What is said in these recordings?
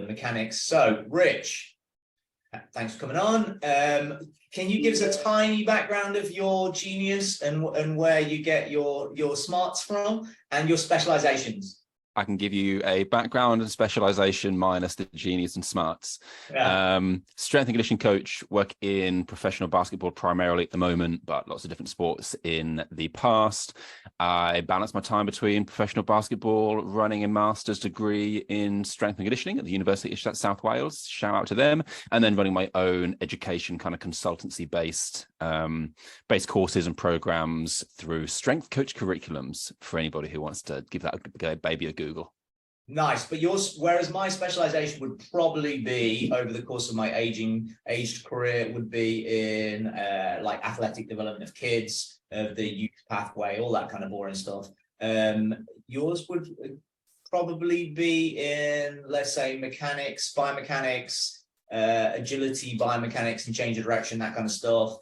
Mechanics. So, Rich, thanks for coming on. Can you give us a tiny background of your genius and where you get your smarts from and your specializations? I can give you a background and specialization minus the genius and smarts. Yeah. Strength and conditioning coach, work in professional basketball primarily at the moment, but lots of different sports in the past. I balance my time between professional basketball, running a master's degree in strength and conditioning at the University of South Wales, shout out to them, and then running my own education kind of consultancy based courses and programs through strength coach curriculums for anybody who wants to give that baby a Google. Nice, but whereas my specialization would probably be over the course of my aged career would be in like athletic development of kids, of the youth pathway, all that kind of boring stuff. Yours would probably be in, let's say, mechanics, biomechanics, agility, biomechanics, and change of direction, that kind of stuff,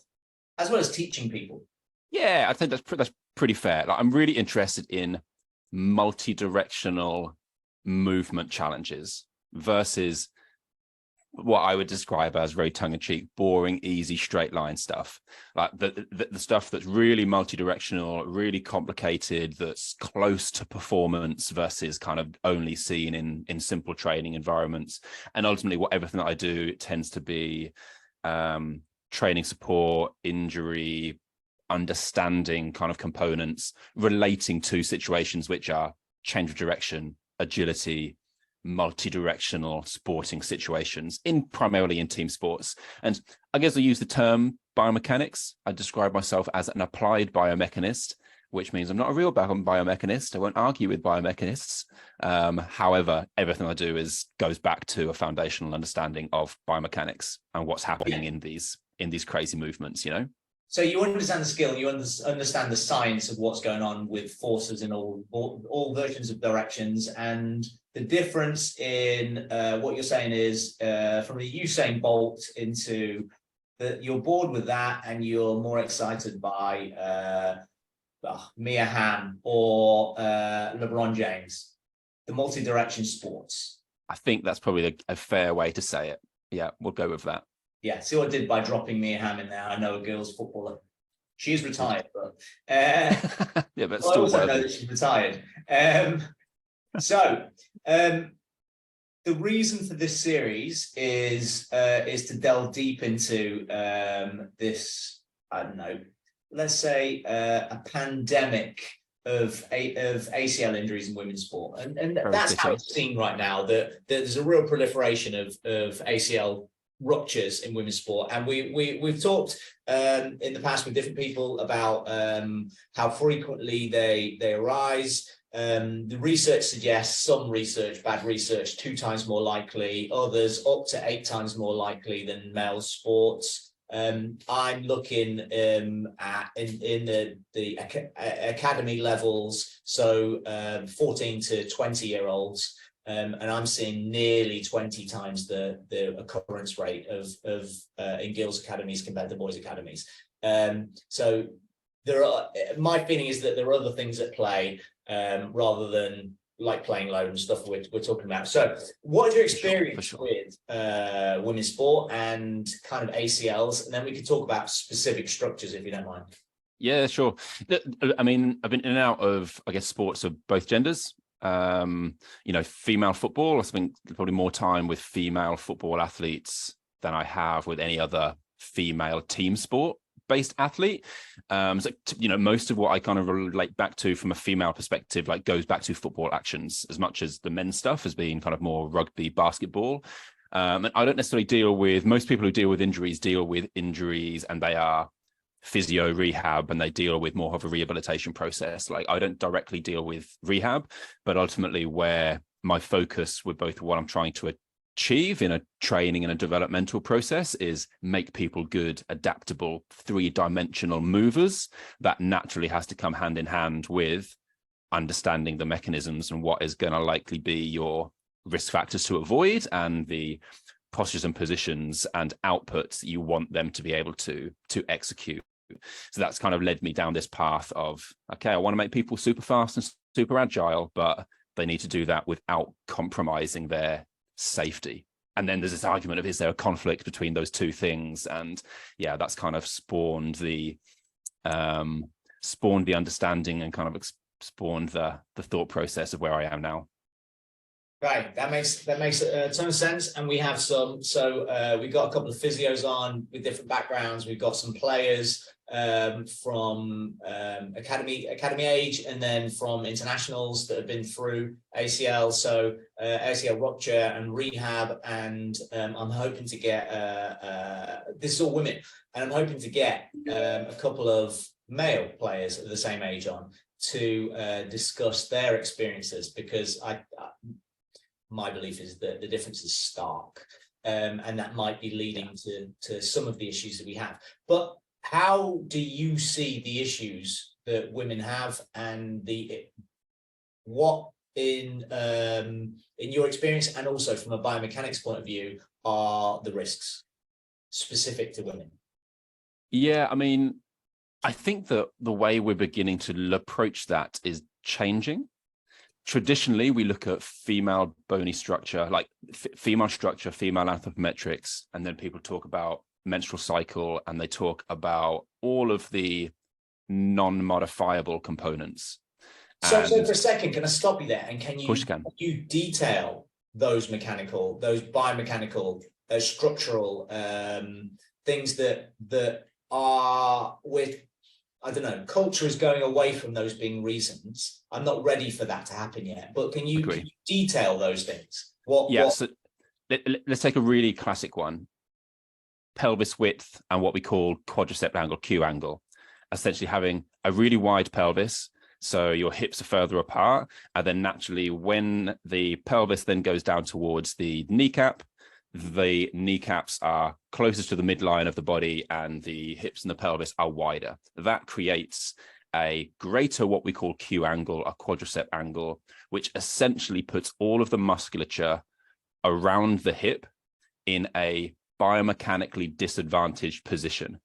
as well as teaching people. Yeah, I think that's pretty fair. Like, I'm really interested in multi-directional movement challenges versus what I would describe as very tongue-in-cheek, boring, easy, straight line stuff. Like the stuff that's really multi-directional, really complicated, that's close to performance versus kind of only seen in simple training environments. And ultimately, everything that I do tends to be training support, injury, understanding kind of components relating to situations which are change of direction, agility, multi-directional sporting situations primarily in team sports. And I guess I use the term biomechanics. I describe myself as an applied biomechanist, which means I'm not a real biomechanist. I won't argue with biomechanists. However, everything I do goes back to a foundational understanding of biomechanics and what's happening in these crazy movements, you know? So you understand the skill, you understand the science of what's going on with forces in all versions of directions, and the difference in what you're saying is from the Usain Bolt into you're bored with that and you're more excited by Mia Hamm or LeBron James, the multi-direction sports. I think that's probably a fair way to say it. Yeah, we'll go with that. Yeah, see what I did by dropping Mia Hamm in there. I know a girls footballer. She's retired, but yeah, but still I also know that she's retired. The reason for this series is to delve deep into this, I don't know, let's say a pandemic of ACL injuries in women's sport, and that's how it's seen right now. That there's a real proliferation of ACL ruptures in women's sport, and we've talked in the past with different people about how frequently they arise. The research suggests, some research, bad research, 2 times more likely, others up to 8 times more likely than male sports. I'm looking at in the academy levels, so 14 to 20-year-olds. And I'm seeing nearly 20 times the occurrence rate of in girls' academies compared to boys' academies. So my feeling is that there are other things at play rather than like playing load and stuff we're talking about. So what is your experience with women's sport and kind of ACLs? And then we could talk about specific structures if you don't mind. Yeah, sure. I mean, I've been in and out of, I guess, sports of both genders. Female football, I spent probably more time with female football athletes than I have with any other female team sport based athlete. Most of what I kind of relate back to from a female perspective, like, goes back to football actions as much as the men's stuff has been kind of more rugby, basketball. And I don't necessarily most people who deal with injuries and they are physio rehab, and they deal with more of a rehabilitation process. Like, I don't directly deal with rehab, but ultimately where my focus with both what I'm trying to achieve in a training and a developmental process is make people good, adaptable, 3-dimensional movers. That naturally has to come hand in hand with understanding the mechanisms and what is going to likely be your risk factors to avoid, and the postures and positions and outputs that you want them to be able to execute. So that's kind of led me down this path of, okay, I want to make people super fast and super agile, but they need to do that without compromising their safety. And then there's this argument of, is there a conflict between those two things? And yeah, that's kind of spawned the understanding and kind of spawned the thought process of where I am now. Right, that makes a ton of sense. And we have some, we've got a couple of physios on with different backgrounds. We've got some players from academy age, and then from internationals that have been through ACL, ACL rupture and rehab. And I'm hoping to get this is all women, and I'm hoping to get a couple of male players of the same age on to discuss their experiences, because my belief is that the difference is stark, and that might be leading to some of the issues that we have. But how do you see the issues that women have, and what in your experience, and also from a biomechanics point of view, are the risks specific to women? Yeah, I mean, I think that the way we're beginning to approach that is changing. Traditionally, we look at female bony structure, like female structure, female anthropometrics, and then people talk about menstrual cycle, and they talk about all of the non-modifiable components. So for a second, can I stop you there? And can you detail those biomechanical, structural things that are with, I don't know, culture is going away from those being reasons. I'm not ready for that to happen yet, but can you detail those things? So let's take a really classic one. Pelvis width and what we call quadricep angle, Q angle. Essentially having a really wide pelvis, so your hips are further apart, and then naturally when the pelvis then goes down towards the kneecaps are closest to the midline of the body, and the hips and the pelvis are wider. That creates a greater what we call Q angle, a quadricep angle, which essentially puts all of the musculature around the hip in a biomechanically disadvantaged position.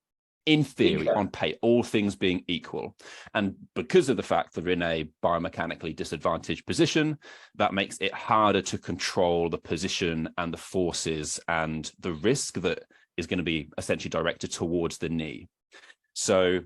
In theory, on paper, all things being equal. And because of the fact that we're in a biomechanically disadvantaged position, that makes it harder to control the position and the forces and the risk that is going to be essentially directed towards the knee. So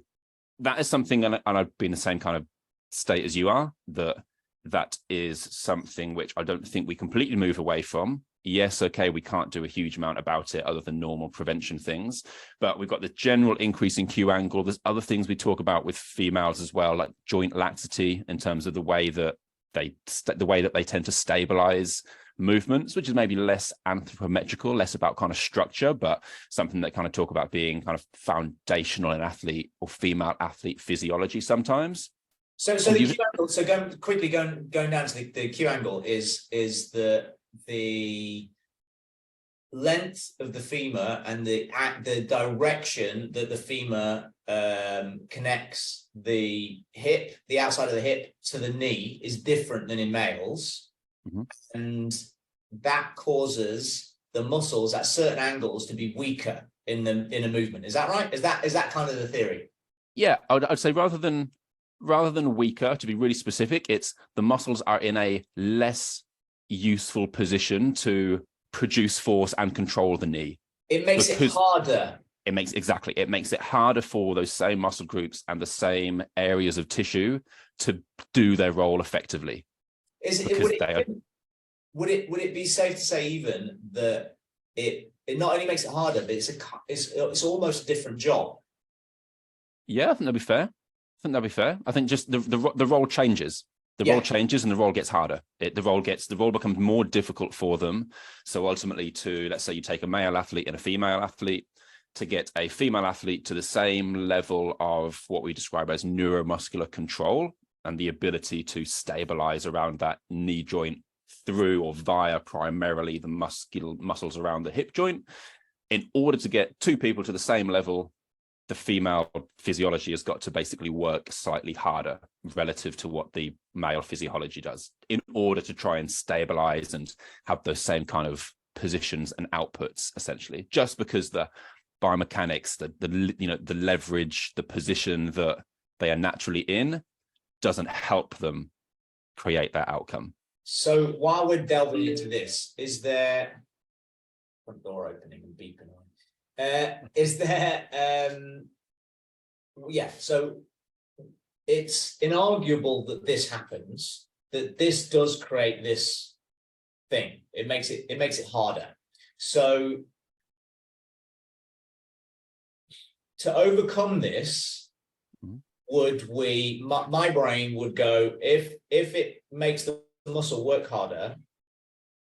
that is something, and I've been in the same kind of state as you are, that is something which I don't think we completely move away from. Yes, okay, we can't do a huge amount about it other than normal prevention things, but we've got the general increase in Q angle. There's other things we talk about with females as well, like joint laxity, in terms of the way that they tend to stabilize movements, which is maybe less anthropometrical, less about kind of structure, but something that kind of talk about being kind of foundational in athlete or female athlete physiology sometimes. So the Q angle, so going down to the Q angle is the length of the femur and the direction that the femur connects the hip, the outside of the hip, to the knee is different than in males. Mm-hmm. And that causes the muscles at certain angles to be weaker in a movement. Is that right? Is that kind of the theory? Yeah, I'd say rather than weaker, to be really specific, it's the muscles are in a less useful position to produce force and control the knee. It makes it harder. It makes it harder for those same muscle groups and the same areas of tissue to do their role effectively. Would it be safe to say even that it not only makes it harder, but it's almost a different job? Yeah, I think that'd be fair. I think just the role changes. Role changes and the role gets harder. The role becomes more difficult for them. So ultimately, let's say you take a male athlete and a female athlete, to get a female athlete to the same level of what we describe as neuromuscular control and the ability to stabilize around that knee joint through or via primarily the muscles around the hip joint. In order to get two people to the same level, the female physiology has got to basically work slightly harder relative to what the male physiology does in order to try and stabilize and have those same kind of positions and outputs, essentially, just because the biomechanics, the leverage, the position that they are naturally in doesn't help them create that outcome. So while we're delving into this, is there front door opening and beeping on? Is there so it's inarguable that this happens, that this does create this thing. It makes it harder. So to overcome this, would we, my brain would go, if it makes the muscle work harder,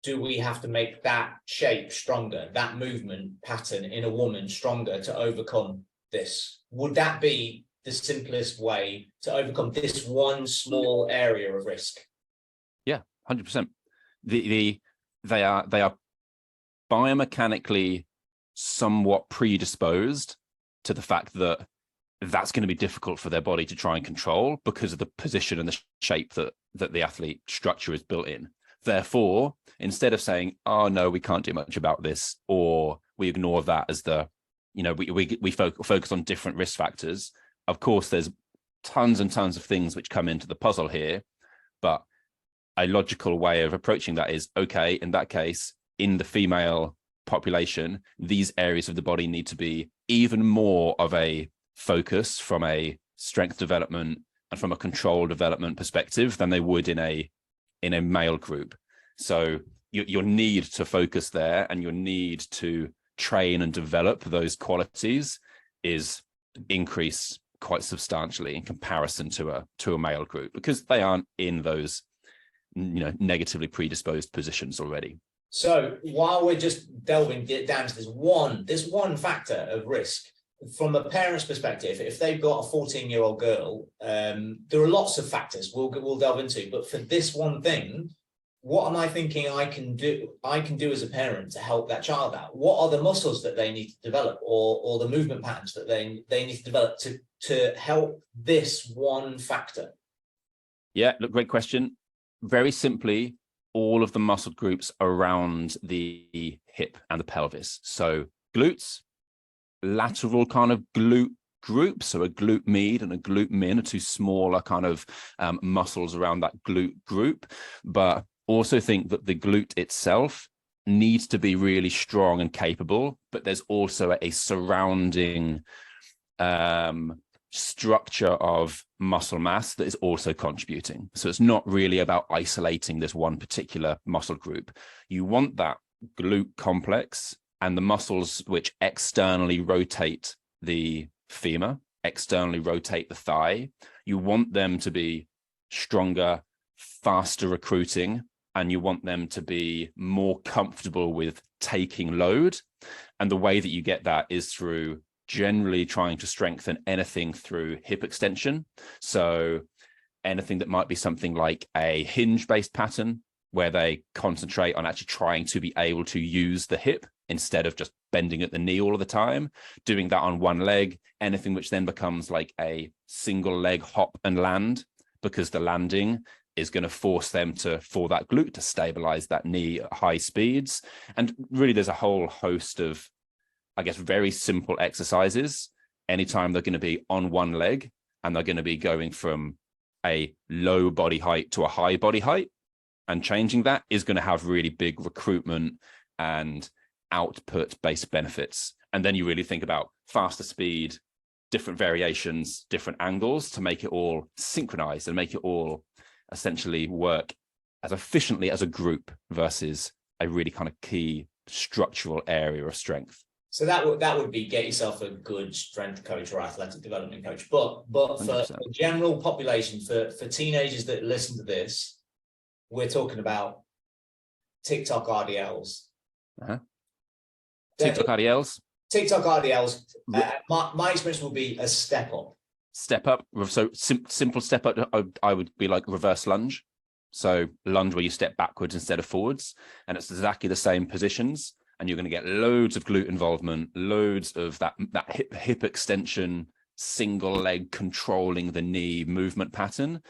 do we have to make that shape stronger, that movement pattern in a woman stronger to overcome this? Would that be the simplest way to overcome this one small area of risk? Yeah, 100%. They are biomechanically somewhat predisposed to the fact that that's going to be difficult for their body to try and control because of the position and the shape that the athlete structure is built in. Therefore, instead of saying, oh no, we can't do much about this, or we ignore that as we focus on different risk factors. Of course, there's tons and tons of things which come into the puzzle here, but a logical way of approaching that is, okay, in that case, in the female population, these areas of the body need to be even more of a focus from a strength development and from a control development perspective than they would in a male group. So your need to focus there and your need to train and develop those qualities is increased quite substantially in comparison to a male group, because they aren't in those negatively predisposed positions already. So while we're just delving down to this one factor of risk, from a parent's perspective, if they've got a 14-year-old girl, there are lots of factors we'll delve into, but for this one thing, what am I thinking I can do as a parent to help that child out? What are the muscles that they need to develop, or the movement patterns that they need to develop to help this one factor? Yeah, look, great question. Very simply, all of the muscle groups around the hip and the pelvis. So glutes, lateral kind of glute group, so a glute med and a glute min are two smaller kind of muscles around that glute group. But also think that the glute itself needs to be really strong and capable, but there's also a surrounding structure of muscle mass that is also contributing. So it's not really about isolating this one particular muscle group. You want that glute complex and the muscles which externally rotate the femur, externally rotate the thigh. You want them to be stronger, faster recruiting, and you want them to be more comfortable with taking load. And the way that you get that is through generally trying to strengthen anything through hip extension. So anything that might be something like a hinge-based pattern, where they concentrate on actually trying to be able to use the hip instead of just bending at the knee all of the time, doing that on one leg, anything which then becomes like a single leg hop and land, because the landing is going to force them for that glute to stabilize that knee at high speeds. And really there's a whole host of, I guess, very simple exercises anytime they're going to be on one leg and they're going to be going from a low body height to a high body height, and changing that is going to have really big recruitment and output-based benefits. And then you really think about faster speed, different variations, different angles to make it all synchronized and make it all essentially work as efficiently as a group versus a really kind of key structural area of strength. So that would be get yourself a good strength coach or athletic development coach. But for 100%. the general population, for teenagers that listen to this, we're talking about TikTok RDLs. Uh-huh. TikTok RDLs? TikTok RDLs, my experience will be a step up. Step up. So simple step up, I would be like reverse lunge. So lunge where you step backwards instead of forwards. And it's exactly the same positions. And you're going to get loads of glute involvement, loads of that hip extension, single leg controlling the knee movement pattern.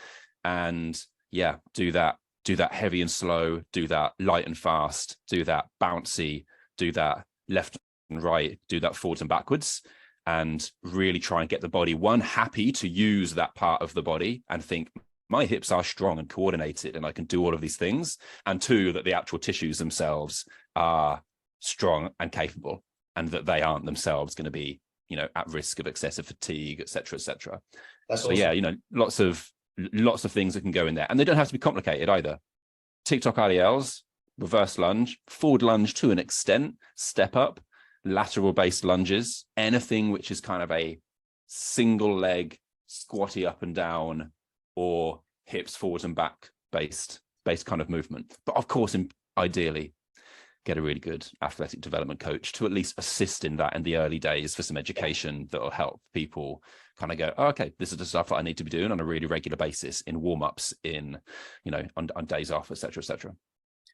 And yeah, do that heavy and slow, do that light and fast, do that bouncy, do that left and right, do that forwards and backwards, and really try and get the body, one, happy to use that part of the body and think, my hips are strong and coordinated and I can do all of these things. And two, that the actual tissues themselves are strong and capable, and that they aren't themselves going to be, at risk of excessive fatigue, et cetera, et cetera. That's so awesome. yeah, lots of things that can go in there, and they don't have to be complicated either. TikTok RDLs, reverse lunge, forward lunge to an extent, step up, lateral based lunges, anything which is kind of a single leg squatty up and down, or hips forwards and back based kind of movement. But of course, ideally, get a really good athletic development coach to at least assist in that in the early days for some education that will help people kind of go, oh, okay, this is the stuff that I need to be doing on a really regular basis in warm-ups, on days off, et cetera, et cetera.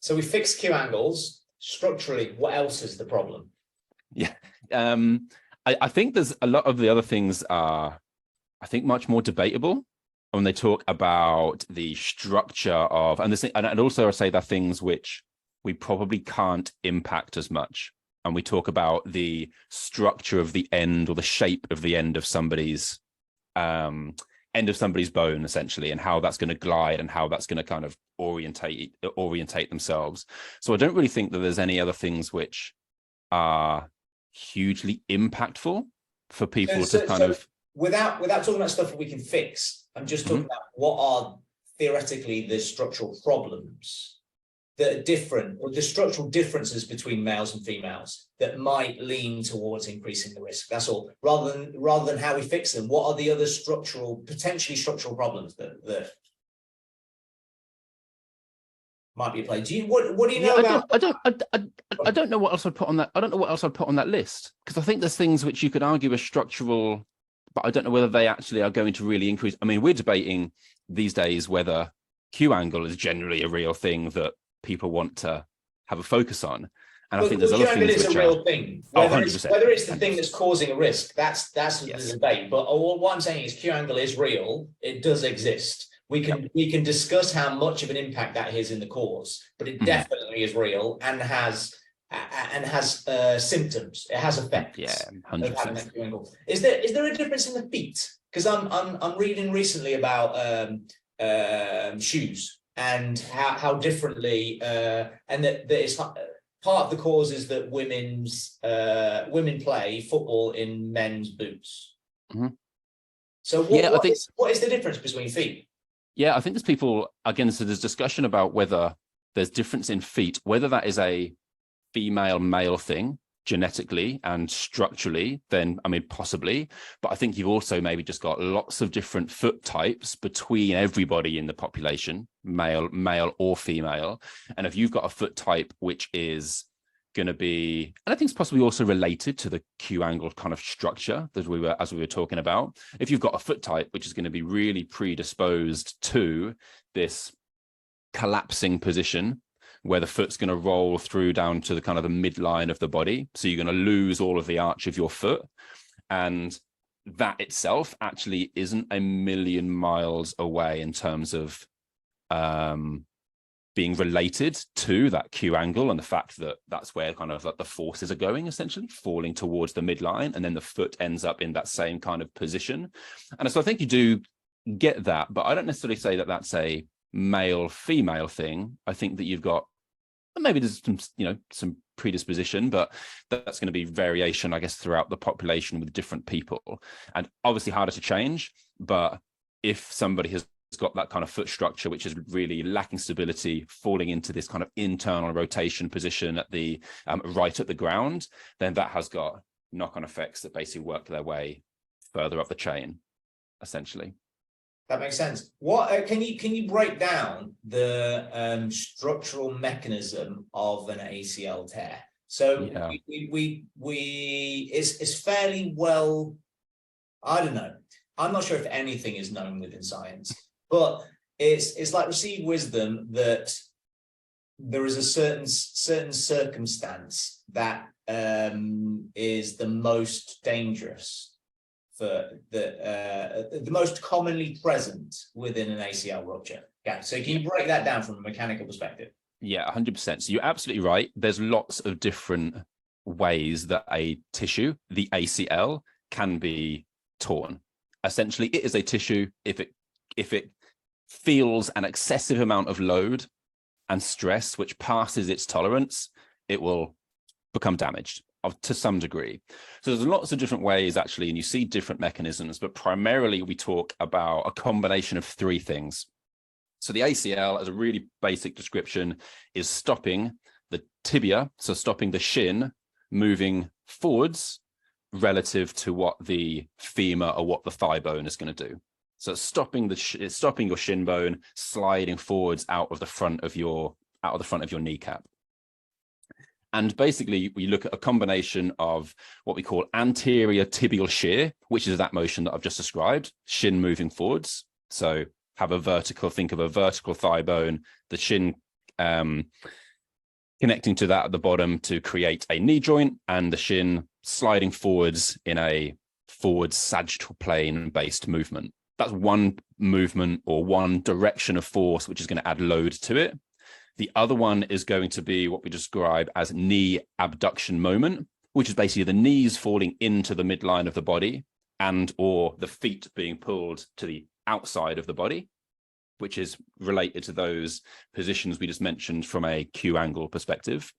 So we fixed Q angles. Structurally, what else is the problem? Yeah. I think there's a lot of the other things are, I think, much more debatable when they talk about the structure of, and also I say that things which we probably can't impact as much. And we talk about the structure of the end, or the shape of the end of somebody's bone, essentially, and how that's going to glide and how that's going to kind of orientate themselves. So I don't really think that there's any other things which are hugely impactful for people without talking about stuff that we can fix. I'm just talking about what are theoretically the structural problems that are different, or the structural differences between males and females that might lean towards increasing the risk. That's all. Rather than how we fix them, what are the other potentially structural problems that might be at play? What do you know about? I don't know what else I'd put on that. I don't know what else I'd put on that list, because I think there's things which you could argue are structural, but I don't know whether they actually are going to really increase. I mean, we're debating these days whether Q angle is generally a real thing that people want to have a focus on. And I think there's other things which is a real thing. Whether it's the thing that's causing a risk, that's the debate. But what I'm saying is Q angle is real. It does exist. We can discuss how much of an impact that is in the cause, but it definitely is real and has symptoms. It has effects. Yeah, 100%. Is there a difference in the feet? Because I'm reading recently about shoes and how differently and that it's part of the cause is that women play football in men's boots. So what is the difference between feet? Yeah, I think there's people, again, so there's discussion about whether there's difference in feet, whether that is a female male thing genetically and structurally, then I mean possibly, but I think you've also maybe just got lots of different foot types between everybody in the population, male or female. And if you've got a foot type which is going to be, and I think it's possibly also related to the Q angle kind of structure as we were talking about, if you've got a foot type which is going to be really predisposed to this collapsing position, where the foot's going to roll through down to the kind of the midline of the body. So you're going to lose all of the arch of your foot. And that itself actually isn't a million miles away in terms of being related to that Q angle, and the fact that that's where kind of like the forces are going, essentially falling towards the midline, and then the foot ends up in that same kind of position. And so I think you do get that, but I don't necessarily say that that's a male female thing. I think that you've got, maybe there's some predisposition, but that's going to be variation, I guess, throughout the population with different people, and obviously harder to change. But if somebody has got that kind of foot structure which is really lacking stability, falling into this kind of internal rotation position at the right at the ground, then that has got knock-on effects that basically work their way further up the chain, essentially. That makes sense. What can you break down the structural mechanism of an ACL tear? So it's fairly well, I don't know. I'm not sure if anything is known within science, but it's like received wisdom that there is a certain circumstance that is the most dangerous, for the most commonly present within an ACL rupture. Yeah. So can you break that down from a mechanical perspective? Yeah, 100%. So you're absolutely right. There's lots of different ways that a tissue, the ACL, can be torn. Essentially, it is a tissue. If it feels an excessive amount of load and stress, which passes its tolerance, it will become damaged to some degree. So there's lots of different ways actually, and you see different mechanisms, but primarily we talk about a combination of three things. So the ACL, as a really basic description, is stopping the tibia, so stopping the shin moving forwards relative to what the femur or what the thigh bone is going to do. So it's stopping your shin bone sliding forwards out of the front of your kneecap. And basically, we look at a combination of what we call anterior tibial shear, which is that motion that I've just described, shin moving forwards. So think of a vertical thigh bone, the shin connecting to that at the bottom to create a knee joint, and the shin sliding forwards in a forward sagittal plane based movement. That's one movement or one direction of force, which is going to add load to it. The other one is going to be what we describe as knee abduction moment, which is basically the knees falling into the midline of the body and or the feet being pulled to the outside of the body, which is related to those positions we just mentioned from a Q angle perspective.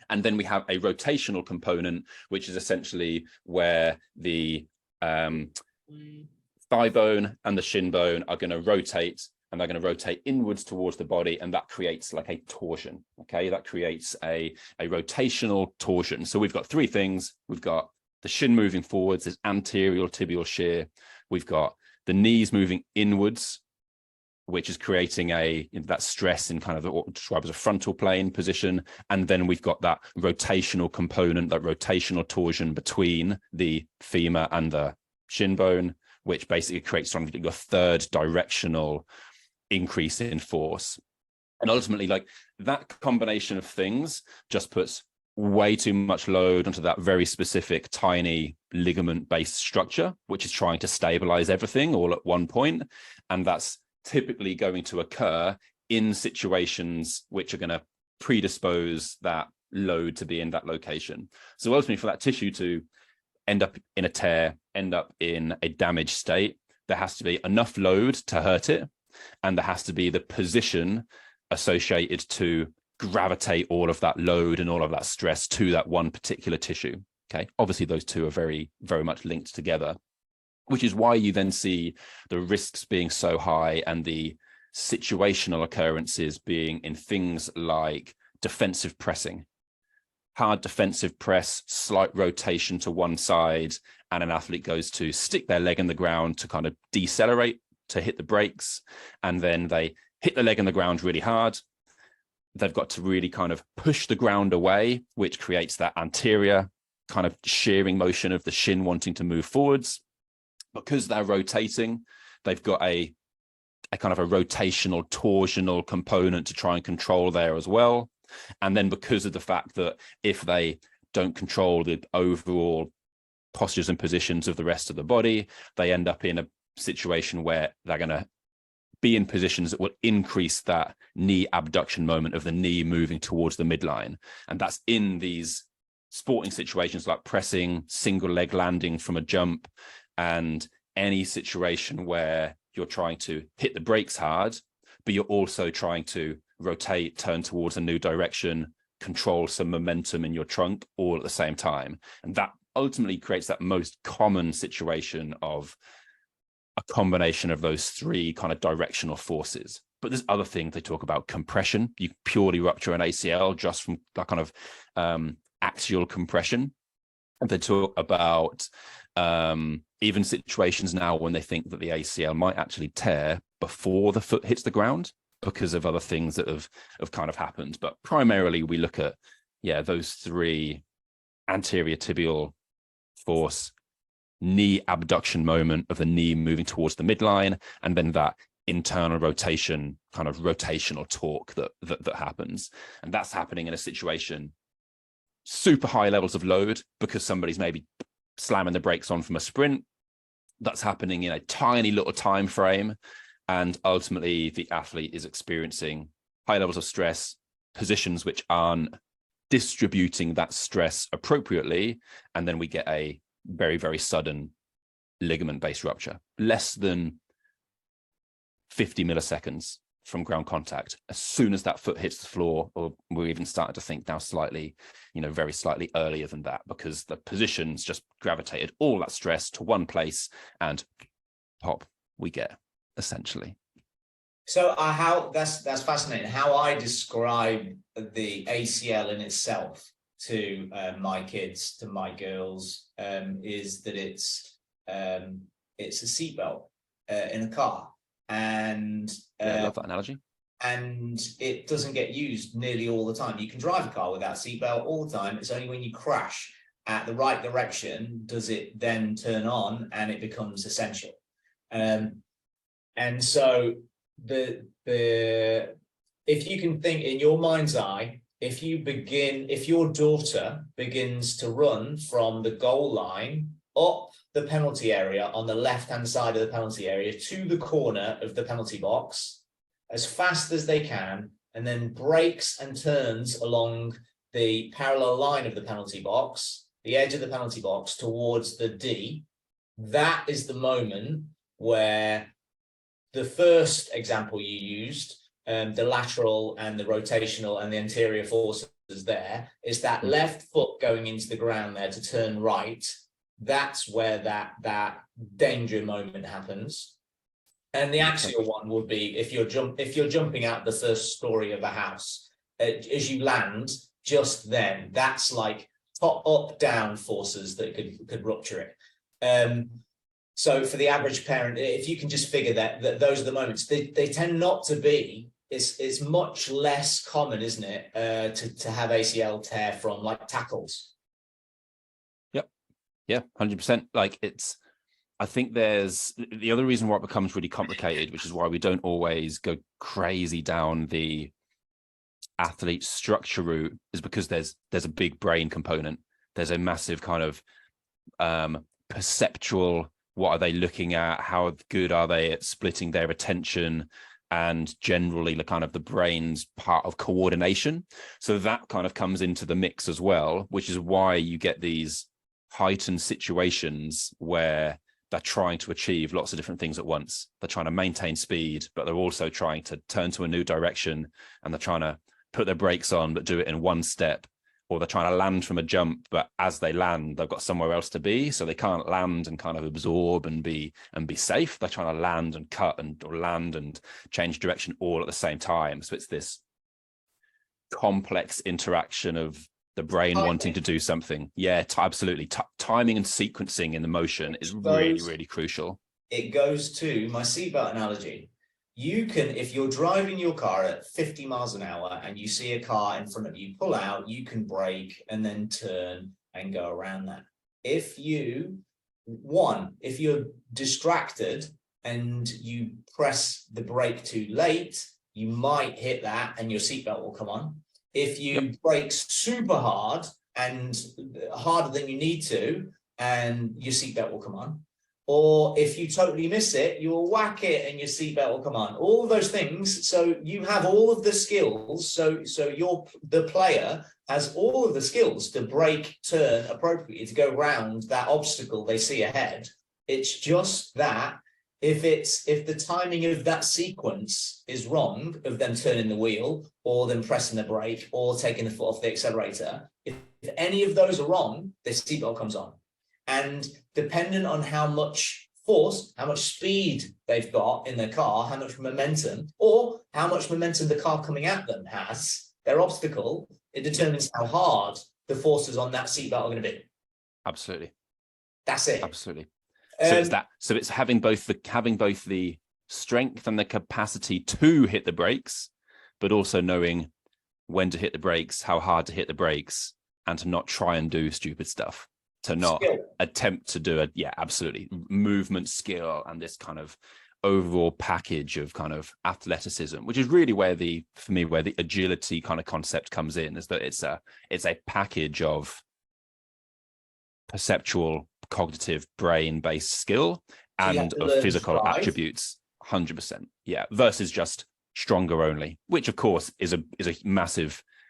And then we have a rotational component, which is essentially where the thigh bone and the shin bone are going to rotate, and they're going to rotate inwards towards the body, and that creates like a torsion. Okay, that creates a rotational torsion. So we've got three things. We've got the shin moving forwards, this anterior tibial shear. We've got the knees moving inwards, which is creating that stress in kind of what we describe as a frontal plane position. And then we've got that rotational component, that rotational torsion between the femur and the shin bone, which basically creates sort of your third directional increase in force. And ultimately, like, that combination of things just puts way too much load onto that very specific tiny ligament-based structure, which is trying to stabilize everything all at one point. And that's typically going to occur in situations which are going to predispose that load to be in that location. So ultimately, for that tissue to end up in a tear, end up in a damaged state, there has to be enough load to hurt it, and there has to be the position associated to gravitate all of that load and all of that stress to that one particular tissue. Okay, obviously those two are very, very much linked together, which is why you then see the risks being so high and the situational occurrences being in things like defensive pressing. Hard defensive press, slight rotation to one side, and an athlete goes to stick their leg in the ground to kind of decelerate, to hit the brakes, and then they hit the leg in the ground really hard. They've got to really kind of push the ground away, which creates that anterior kind of shearing motion of the shin wanting to move forwards. Because they're rotating, they've got a kind of a rotational torsional component to try and control there as well. And then because of the fact that if they don't control the overall postures and positions of the rest of the body, they end up in a situation where they're going to be in positions that will increase that knee abduction moment of the knee moving towards the midline. And that's in these sporting situations like pressing, single leg landing from a jump, and any situation where you're trying to hit the brakes hard, but you're also trying to rotate, turn towards a new direction, control some momentum in your trunk all at the same time. And that ultimately creates that most common situation of a combination of those three kind of directional forces. But there's other things they talk about. Compression. You purely rupture an ACL just from that kind of axial compression. And they talk about even situations now when they think that the ACL might actually tear before the foot hits the ground because of other things that have kind of happened. But primarily we look at, those three: anterior tibial force, knee abduction moment of the knee moving towards the midline, and then that internal rotation, kind of rotational torque that happens. And that's happening in a situation, super high levels of load because somebody's maybe slamming the brakes on from a sprint. That's happening in a tiny little time frame, and ultimately the athlete is experiencing high levels of stress, positions which aren't distributing that stress appropriately, and then we get a very, very sudden ligament-based rupture. Less than 50 milliseconds from ground contact. As soon as that foot hits the floor, or we're even starting to think now slightly, very slightly earlier than that, because the positions just gravitated all that stress to one place, and pop we get, essentially. So that's fascinating. How I describe the ACL in itself to my kids, to my girls, is that it's a seatbelt in a car, and I love that analogy. And it doesn't get used nearly all the time. You can drive a car without seatbelt all the time. It's only when you crash at the right direction does it then turn on, and it becomes essential. And so if you can think in your mind's eye, if your daughter begins to run from the goal line up the penalty area on the left-hand side of the penalty area to the corner of the penalty box as fast as they can, and then breaks and turns along the parallel line of the penalty box, the edge of the penalty box towards the D, that is the moment where the first example you used, the lateral and the rotational and the anterior forces there, is that left foot going into the ground there to turn right. That's where that danger moment happens. And the axial one would be if you're jumping out the first story of a house, as you land, just then, that's like top up down forces that could rupture it. So for the average parent, if you can just figure that those are the moments, they tend not to be. It's much less common, isn't it, to have ACL tear from like tackles. Yep. Yeah, 100%. Like I think there's the other reason why it becomes really complicated, which is why we don't always go crazy down the athlete structure route, is because there's a big brain component. There's a massive kind of perceptual, what are they looking at? How good are they at splitting their attention? And generally the kind of the brain's part of coordination. So that kind of comes into the mix as well, which is why you get these heightened situations where they're trying to achieve lots of different things at once. They're trying to maintain speed, but they're also trying to turn to a new direction, and they're trying to put their brakes on, but do it in one step, or they're trying to land from a jump, but as they land, they've got somewhere else to be. So they can't land and kind of absorb and be safe. They're trying to land and cut or land and change direction all at the same time. So it's this complex interaction of the brain wanting to do something. Yeah, absolutely. Timing and sequencing in the motion is really, really crucial. It goes to my seatbelt analogy. You can, if you're driving your car at 50 miles an hour and you see a car in front of you pull out, you can brake and then turn and go around that. If you're distracted and you press the brake too late, you might hit that and your seatbelt will come on. If you brake super hard and harder than you need to, and your seatbelt will come on. Or if you totally miss it, you will whack it and your seatbelt will come on. All of those things. So you have all of the skills. So the player has all of the skills to brake, turn appropriately, to go around that obstacle they see ahead. It's just that if the timing of that sequence is wrong, of them turning the wheel or them pressing the brake or taking the foot off the accelerator, if any of those are wrong, the seatbelt comes on. And depending on how much force, how much speed they've got in their car, how much momentum, or how much momentum the car coming at them has, their obstacle, it determines how hard the forces on that seatbelt are going to be. Absolutely. That's it. Absolutely. So it's having both the strength and the capacity to hit the brakes, but also knowing when to hit the brakes, how hard to hit the brakes, and to not try and do stupid stuff, to not attempt to do absolutely movement skill and this kind of overall package of kind of athleticism, which is really where the agility kind of concept comes in, is that it's a package of perceptual, cognitive, brain-based skill and of physical attributes. 100%. Yeah. Versus just stronger only, which of course is a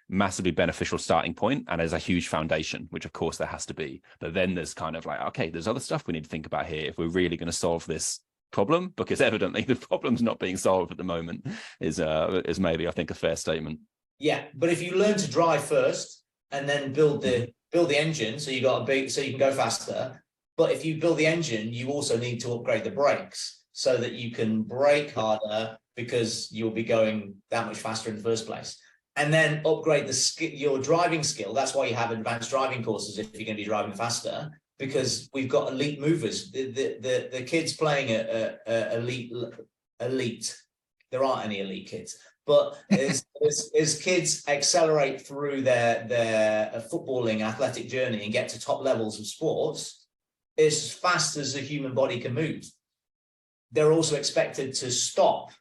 massively beneficial starting point and is a huge foundation, which of course there has to be. But then there's kind of like, okay, there's other stuff we need to think about here if we're really going to solve this problem, because evidently the problem's not being solved at the moment, is maybe, I think, a fair statement. Yeah, but if you learn to drive first and then build the engine, so you can go faster. But if you build the engine, you also need to upgrade the brakes so that you can brake harder, because you'll be going that much faster in the first place. And then upgrade your driving skill. That's why you have advanced driving courses if you're going to be driving faster, because we've got elite movers. The kids playing at elite. There aren't any elite kids. But as kids accelerate through their footballing athletic journey and get to top levels of sports, as fast as the human body can move, they're also expected to stop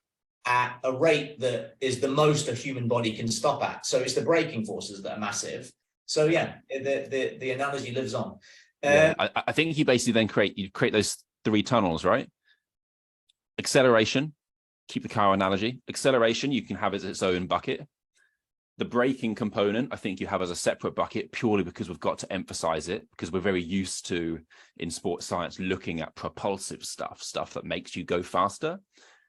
at a rate that is the most a human body can stop at. So it's the braking forces that are massive. So yeah, the analogy lives on. I think you basically then create those 3 tunnels, right? Acceleration, keep the car analogy. Acceleration, you can have as its own bucket. The braking component, I think you have as a separate bucket, purely because we've got to emphasize it, because we're very used to, in sports science, looking at propulsive stuff that makes you go faster.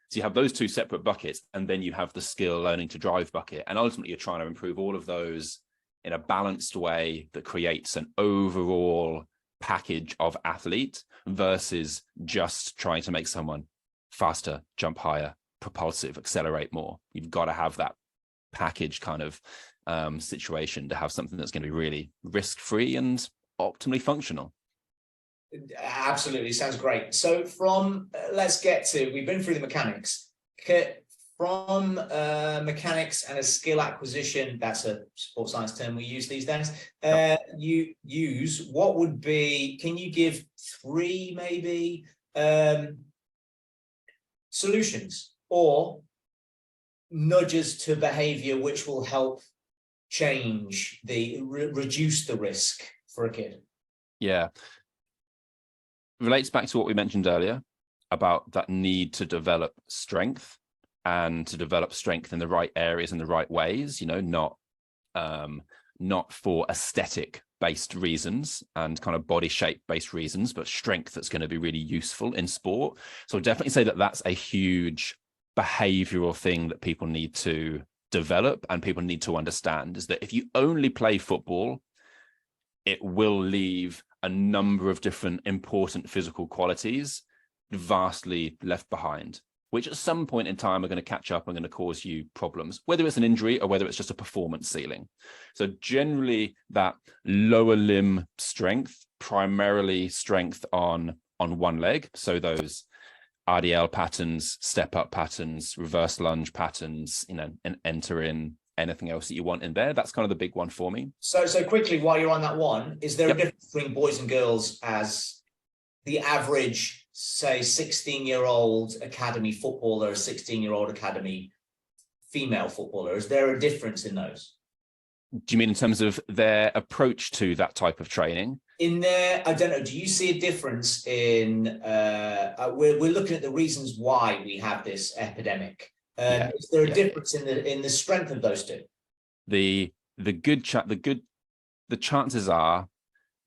So you have those 2 separate buckets, and then you have the skill learning to drive bucket. And ultimately, you're trying to improve all of those in a balanced way that creates an overall package of athlete, versus just trying to make someone faster, jump higher, propulsive, accelerate more. You've got to have that package kind of situation to have something that's going to be really risk-free and optimally functional. Absolutely, sounds great. So we've been through the mechanics. From mechanics and a skill acquisition, that's a sports science term we use these days. You use, can you give 3 maybe solutions or nudges to behavior which will help reduce the risk for a kid? Yeah. Relates back to what we mentioned earlier about that need to develop strength, and to develop strength in the right areas and the right ways, not for aesthetic based reasons and kind of body shape based reasons, but strength that's going to be really useful in sport. So I'll definitely say that that's a huge behavioral thing that people need to develop and people need to understand, is that if you only play football, it will leave a number of different important physical qualities vastly left behind, which at some point in time are going to catch up and going to cause you problems, whether it's an injury or whether it's just a performance ceiling. So generally that lower limb strength, primarily strength on one leg. So those RDL patterns, step up patterns, reverse lunge patterns, and enter in anything else that you want in there. That's kind of the big one for me. So quickly, while you're on that one, is there a difference between boys and girls as the average, say, 16-year-old academy footballer, a 16-year-old academy female footballer? Is there a difference in those? Do you mean in terms of their approach to that type of training? In there, I don't know. Do you see a difference in? We're looking at the reasons why we have this epidemic. Is there a difference in the strength of those 2? The chances are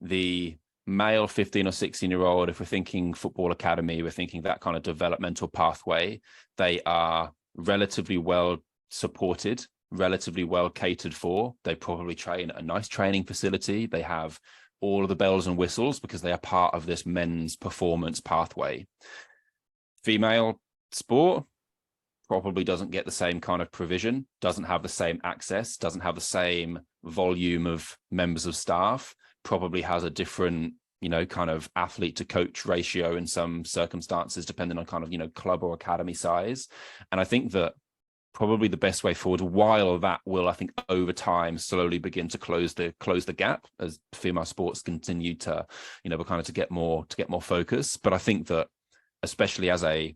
the male 15 or 16-year-old, if we're thinking football academy, we're thinking that kind of developmental pathway, they are relatively well supported, relatively well catered for. They probably train at a nice training facility. They have all of the bells and whistles because they are part of this men's performance pathway. Female sport probably doesn't get the same kind of provision, doesn't have the same access, doesn't have the same volume of members of staff, probably has a different, kind of athlete to coach ratio in some circumstances, depending on kind of, club or academy size. And I think that probably the best way forward, while that will, I think, over time slowly begin to close the gap as female sports continue to, to get more focus. But I think that especially as a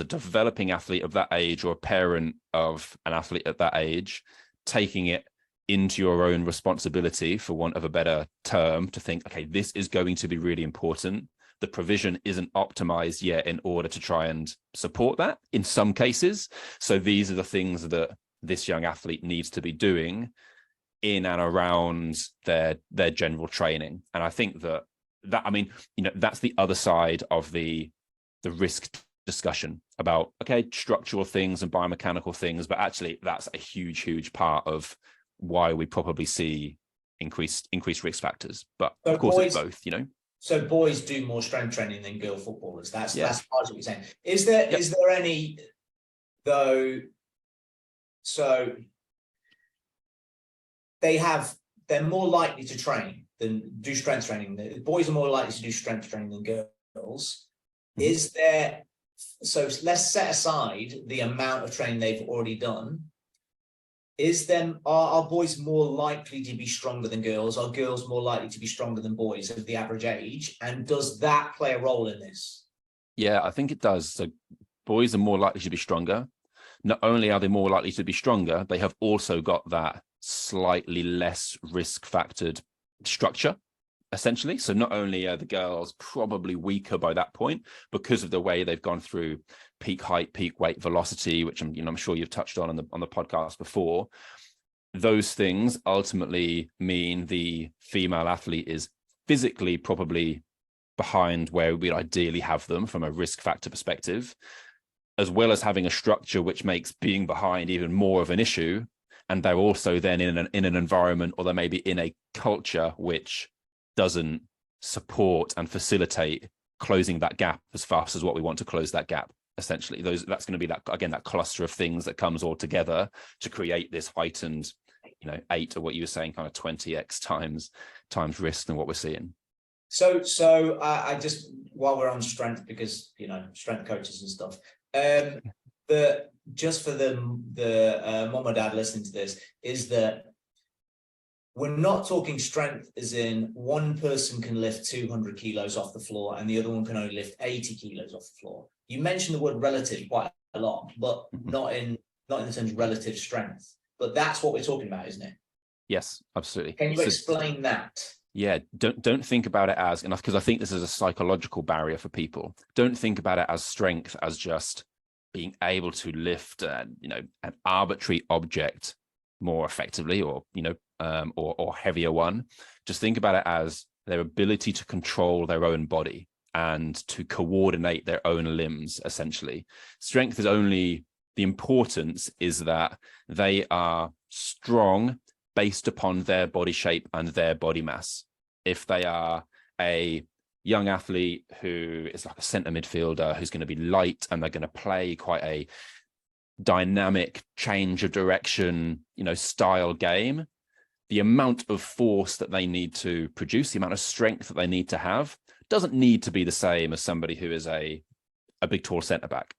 developing athlete of that age, or a parent of an athlete at that age, taking it into your own responsibility, for want of a better term, to think, okay, this is going to be really important. The provision isn't optimized yet in order to try and support that in some cases. So these are the things that this young athlete needs to be doing in and around their general training. And I think that that's the other side of the risk discussion about, okay, structural things and biomechanical things, but actually that's a huge part of why we probably see increased risk factors. But So of course, boys, it's both, you know. so boys do more strength training than girl footballers. That's Yeah. part of what you're saying. Is there Yep. is there any though? So they're more likely to train than do strength training. The boys are more likely to do strength training than girls. Mhm. Is there? So let's set aside the amount of training they've already done. Are boys more likely to be stronger than girls? Are girls more likely to be stronger than boys of the average age? And does that play a role in this? Yeah, I think it does. So boys are more likely to be stronger. Not only are they more likely to be stronger, they have also got that slightly less risk factored structure, essentially. So not only are the girls probably weaker by that point because of the way they've gone through peak height, peak weight, velocity, which I'm sure you've touched on the podcast before. Those things ultimately mean the female athlete is physically probably behind where we'd ideally have them from a risk factor perspective, as well as having a structure which makes being behind even more of an issue. And they're also then in an environment, or they may be in a culture which doesn't support and facilitate closing that gap as fast as what we want to close that gap. Essentially, that's going to be that cluster of things that comes all together to create this heightened, 8 or what you were saying, kind of 20x times risk than what we're seeing. So I just, while we're on strength, because strength coaches and stuff, just for the mom or dad listening to this, is that we're not talking strength as in one person can lift 200 kilos off the floor and the other one can only lift 80 kilos off the floor. You mentioned the word relative quite a lot, but not in the terms of relative strength. But that's what we're talking about, isn't it? Yes, absolutely. Can you explain that? Yeah, don't think about it as enough, because I think this is a psychological barrier for people. Don't think about it as strength as just being able to lift an arbitrary object more effectively, or or heavier one. Just think about it as their ability to control their own body and to coordinate their own limbs, essentially. Strength is only, the importance is that they are strong based upon their body shape and their body mass. If they are a young athlete who is like a centre midfielder who's going to be light and they're going to play quite a dynamic change of direction, style game, the amount of force that they need to produce, the amount of strength that they need to have, doesn't need to be the same as somebody who is a big, tall centre back.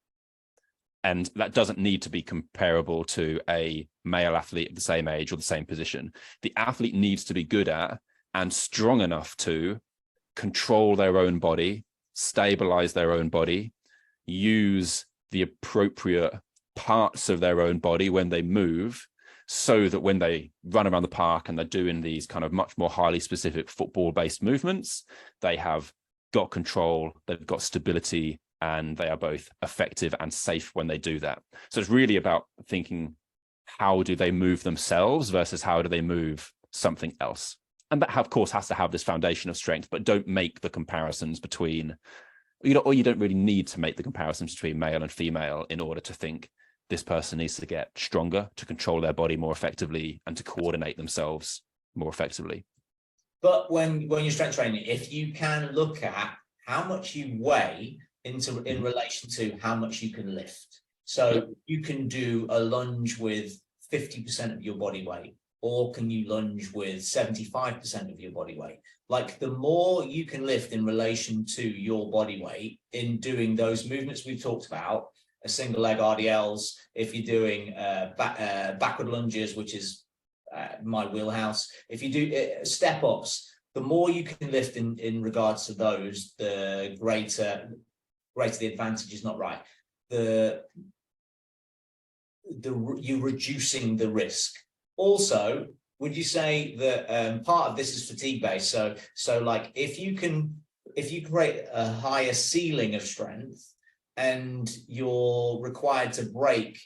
And that doesn't need to be comparable to a male athlete of the same age or the same position. The athlete needs to be good at and strong enough to control their own body, stabilize their own body, use the appropriate parts of their own body when they move, so that when they run around the park and they're doing these kind of much more highly specific football-based movements, they have got control, they've got stability, and they are both effective and safe when they do that. So it's really about thinking, how do they move themselves versus how do they move something else? And that, of course, has to have this foundation of strength, but don't make the comparisons between, or you don't really need to make the comparisons between male and female in order to think this person needs to get stronger to control their body more effectively and to coordinate themselves more effectively. But when you're strength training, if you can look at how much you weigh in relation to how much you can lift. So you can do a lunge with 50% of your body weight, or can you lunge with 75% of your body weight? Like, the more you can lift in relation to your body weight in doing those movements we've talked about, a single leg RDLs, if you're doing backward lunges, which is my wheelhouse, if you do step ups, the more you can lift in regards to those, the greater the advantage is not right. You're reducing the risk. Also, would you say that part of this is fatigue based? So like, if you create a higher ceiling of strength and you're required to break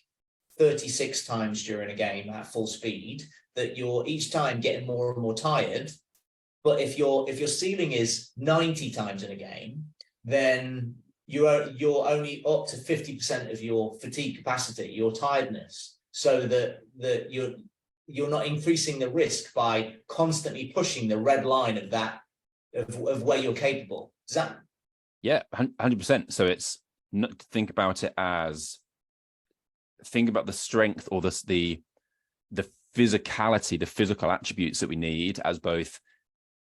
36 times during a game at full speed, that you're each time getting more and more tired. But if your ceiling is 90 times in a game, then you're only up to 50% of your fatigue capacity, your tiredness, so that you're not increasing the risk by constantly pushing the red line of that of where you're capable. Does that? Yeah, 100%. So it's not, think about it as, think about the strength or the physicality, the physical attributes that we need as both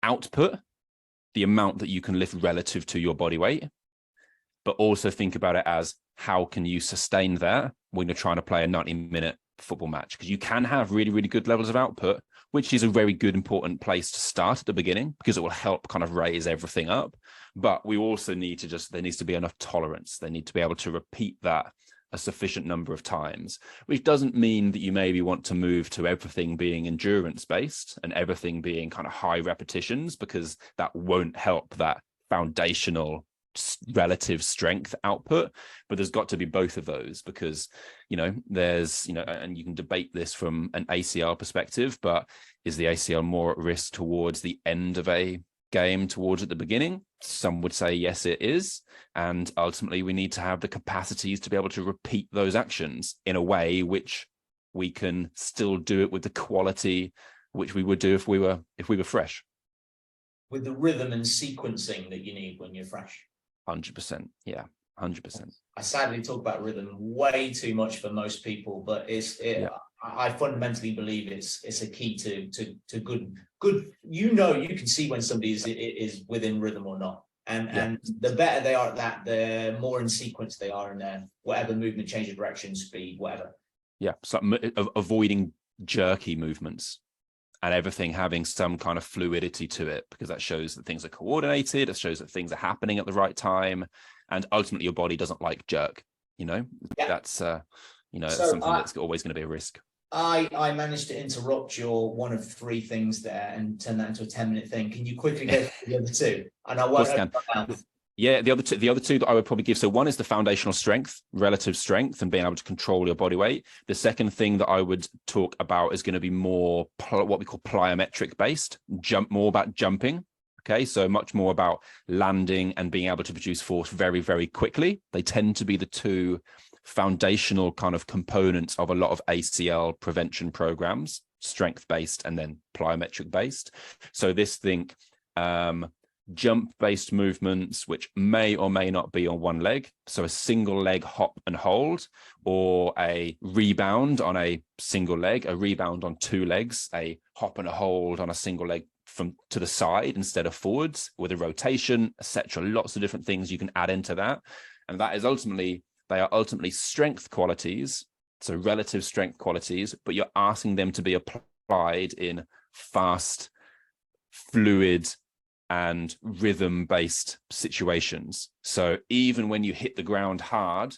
output, the amount that you can lift relative to your body weight, but also think about it as how can you sustain that when you're trying to play a 90-minute football match? Because you can have really, really good levels of output, which is a very good, important place to start at the beginning, because it will help kind of raise everything up. But we also need to there needs to be enough tolerance. They need to be able to repeat that a sufficient number of times, which doesn't mean that you maybe want to move to everything being endurance based and everything being kind of high repetitions, because that won't help that foundational relative strength output. But there's got to be both of those, because there's and you can debate this from an ACL perspective, but is the ACL more at risk towards the end of a game towards at the beginning? Some would say yes, it is. And ultimately we need to have the capacities to be able to repeat those actions in a way which we can still do it with the quality which we would do if we were fresh, with the rhythm and sequencing that you need when you're fresh. 100%. Yeah, 100%. I sadly talk about rhythm way too much for most people, but I fundamentally believe it's a key to good. You can see when somebody is within rhythm or not, and the better they are at that, the more in sequence they are in their whatever movement, change of direction, speed, whatever. Yeah, so avoiding jerky movements and everything having some kind of fluidity to it, because that shows that things are coordinated. It shows that things are happening at the right time, and ultimately your body doesn't like jerk. That's something that's always going to be a risk. I managed to interrupt your one of three things there and turn that into a 10-minute thing. Can you quickly go through the other two? And I won't open my mouth. Yeah, the other two that I would probably give. So one is the foundational strength, relative strength, and being able to control your body weight. The second thing that I would talk about is going to be more what we call plyometric based, more about jumping. Okay, so much more about landing and being able to produce force very, very quickly. They tend to be the two foundational kind of components of a lot of ACL prevention programs, strength based and then plyometric based. So jump-based movements, which may or may not be on one leg. So a single leg hop and hold, or a rebound on a single leg, a rebound on two legs, a hop and a hold on a single leg from to the side instead of forwards with a rotation, etc. Lots of different things you can add into that. And that is they are ultimately strength qualities, so relative strength qualities, but you're asking them to be applied in fast, fluid, and rhythm-based situations. So even when you hit the ground hard,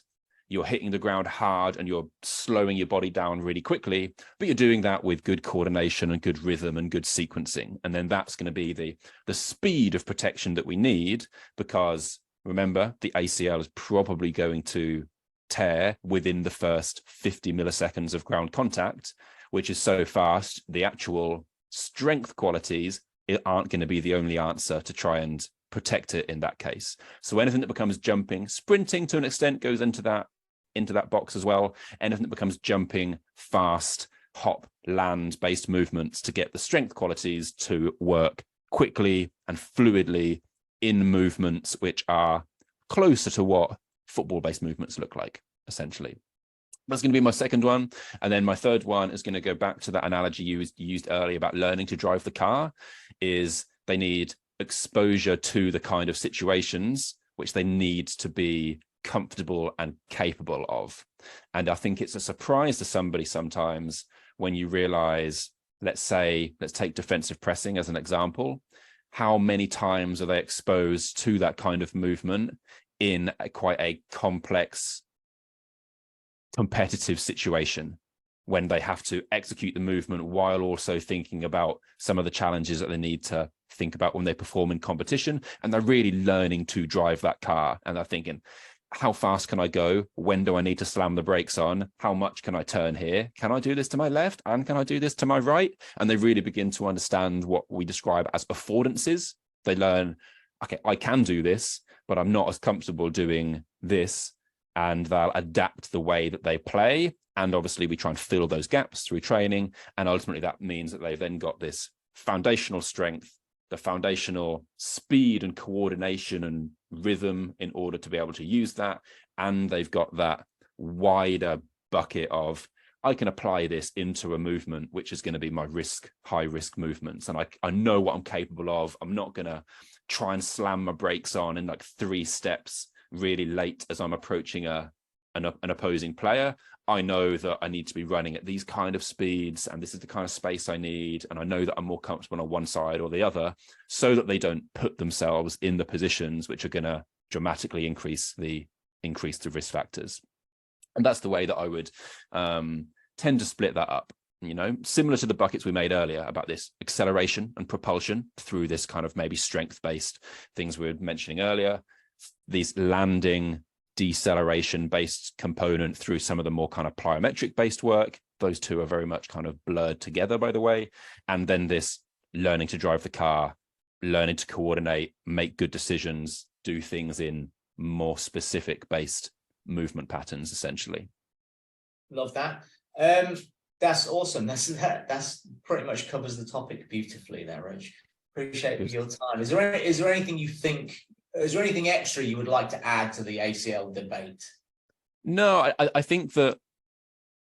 you're hitting the ground hard and you're slowing your body down really quickly, but you're doing that with good coordination and good rhythm and good sequencing. And then that's going to be the speed of protection that we need, because remember, the ACL is probably going to tear within the first 50 milliseconds of ground contact, which is so fast, the actual strength qualities aren't going to be the only answer to try and protect it in that case. So anything that becomes jumping, sprinting to an extent goes into that box as well. Anything that becomes jumping, fast, hop, land based movements to get the strength qualities to work quickly and fluidly in movements which are closer to what football based movements look like, essentially. That's going to be my second one. And then my third one is going to go back to that analogy you used earlier about learning to drive the car, is they need exposure to the kind of situations which they need to be comfortable and capable of. And I think it's a surprise to somebody sometimes when you realize, let's take defensive pressing as an example. How many times are they exposed to that kind of movement in quite a complex, competitive situation, when they have to execute the movement while also thinking about some of the challenges that they need to think about when they perform in competition, and they're really learning to drive that car, and they're thinking, how fast can I go? When do I need to slam the brakes on? How much can I turn here? Can I do this to my left? And can I do this to my right? And they really begin to understand what we describe as affordances. They learn, okay, I can do this, but I'm not as comfortable doing this, and they'll adapt the way that they play. And obviously we try and fill those gaps through training. And ultimately that means that they've then got this foundational strength, the foundational speed and coordination and rhythm in order to be able to use that. And they've got that wider bucket of, I can apply this into a movement, which is going to be my high risk movements. And I know what I'm capable of. I'm not going to try and slam my brakes on in like 3 steps really late as I'm approaching an opposing player. I know that I need to be running at these kind of speeds, and this is the kind of space I need. And I know that I'm more comfortable on one side or the other, so that they don't put themselves in the positions which are going to dramatically increase the risk factors. And that's the way that I would tend to split that up, similar to the buckets we made earlier about this acceleration and propulsion through this kind of maybe strength-based things we were mentioning earlier, these landing deceleration based component through some of the more kind of plyometric based work. Those two are very much kind of blurred together, by the way. And then this learning to drive the car, learning to coordinate, make good decisions, do things in more specific based movement patterns, essentially. Love that. That's awesome. That's pretty much covers the topic beautifully there, Rich. Appreciate your time. Is there anything you think? Is there anything extra you would like to add to the ACL debate? No, I think that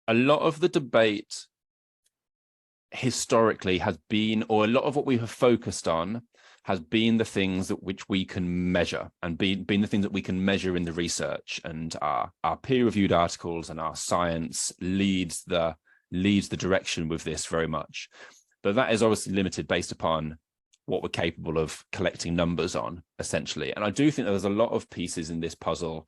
a lot of the debate historically has been, or a lot of what we have focused on has been the things that which we can measure, and been the things that we can measure in the research, and our peer-reviewed articles and our science leads the direction with this very much. But that is obviously limited based upon what we're capable of collecting numbers on, essentially. And I do think that there's a lot of pieces in this puzzle,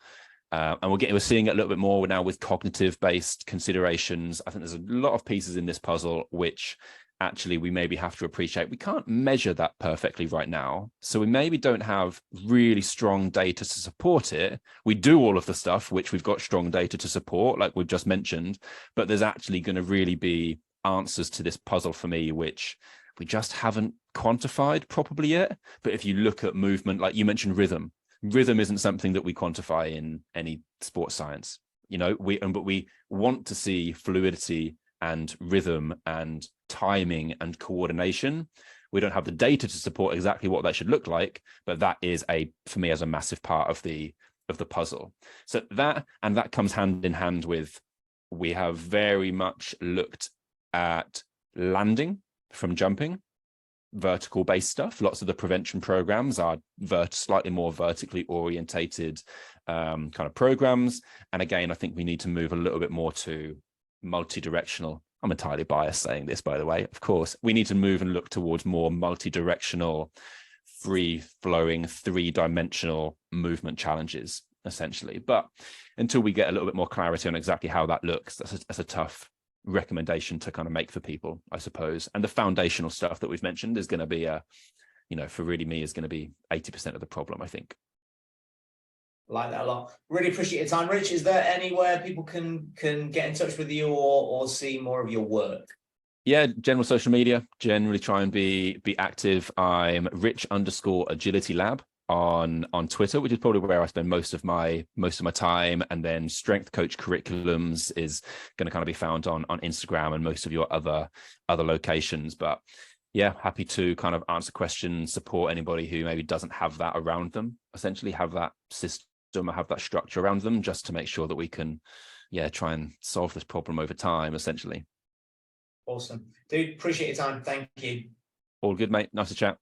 and we're seeing it a little bit more now with cognitive-based considerations. I think there's a lot of pieces in this puzzle which actually we maybe have to appreciate. We can't measure that perfectly right now, so we maybe don't have really strong data to support it. We do all of the stuff which we've got strong data to support, like we've just mentioned, but there's actually going to really be answers to this puzzle for me which we just haven't quantified properly yet. But if you look at movement, like you mentioned, rhythm isn't something that we quantify in any sports science. But we want to see fluidity and rhythm and timing and coordination. We don't have the data to support exactly what that should look like, but that is for me as a massive part of the puzzle. So that comes hand in hand with, we have very much looked at landing from jumping, vertical based stuff. Lots of the prevention programs are slightly more vertically orientated kind of programs. And again, I think we need to move a little bit more to multi-directional. I'm entirely biased saying this, by the way. Of course, we need to move and look towards more multi-directional, free-flowing, 3-dimensional movement challenges, essentially. But until we get a little bit more clarity on exactly how that looks, that's a tough recommendation to kind of make for people, I suppose. And the foundational stuff that we've mentioned is going to be for really me is going to be 80% of the problem, I think. Like that a lot. Really appreciate your time, Rich. Is there anywhere people can get in touch with you or see more of your work? Yeah, general social media, generally try and be active. I'm Rich_Agility Lab on Twitter, which is probably where I spend most of my time. And then Strength Coach Curriculums is going to kind of be found on Instagram and most of your other locations. But yeah, happy to kind of answer questions, support anybody who maybe doesn't have that around them, essentially have that system or have that structure around them, just to make sure that we can try and solve this problem over time, essentially. Awesome. Dude, appreciate your time. Thank you. All good, mate. Nice to chat.